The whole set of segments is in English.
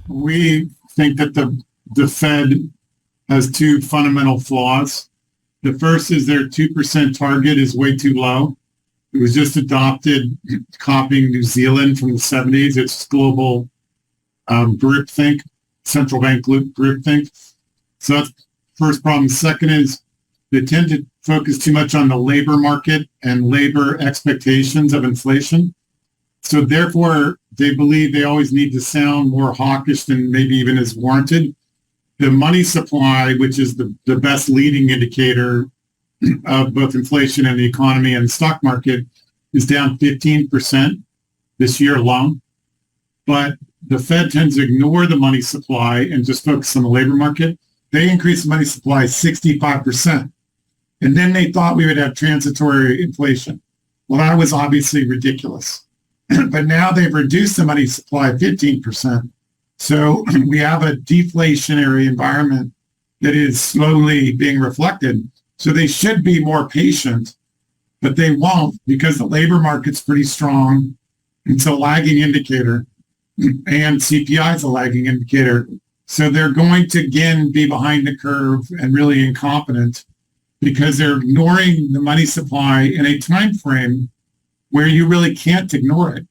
We think that the Fed has two fundamental flaws. The first is their 2% target is way too low. It was just adopted copying New Zealand from the 70s. It's global groupthink, central bank groupthink. So that's the first problem. Second is they tend to focus too much on the labor market and labor expectations of inflation. So therefore, they believe they always need to sound more hawkish than maybe even is warranted. The money supply, which is the best leading indicator of both inflation and the economy and the stock market, is down 15% this year alone. But the Fed tends to ignore the money supply and just focus on the labor market. They increased the money supply 65%. And then they thought we would have transitory inflation. Well, that was obviously ridiculous. But now they've reduced the money supply 15%. So we have a deflationary environment that is slowly being reflected. So they should be more patient, but they won't because the labor market's pretty strong. It's a lagging indicator, and CPI is a lagging indicator. So they're going to, again, be behind the curve and really incompetent because they're ignoring the money supply in a time frame where you really can't ignore it.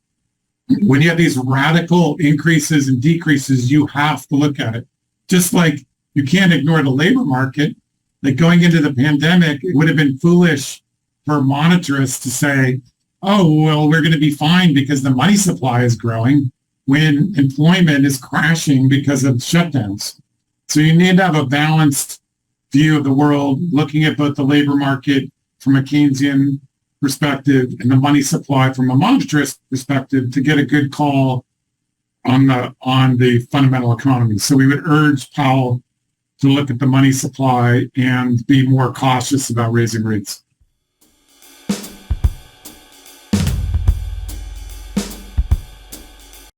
When you have these radical increases and decreases, you have to look at it. Just like you can't ignore the labor market. Like going into the pandemic, it would have been foolish for monetarists to say, oh, well, we're going to be fine because the money supply is growing when employment is crashing because of shutdowns. So you need to have a balanced view of the world, looking at both the labor market from a Keynesian perspective and the money supply from a monetarist perspective to get a good call on the fundamental economy. So we would urge Powell to look at the money supply and be more cautious about raising rates.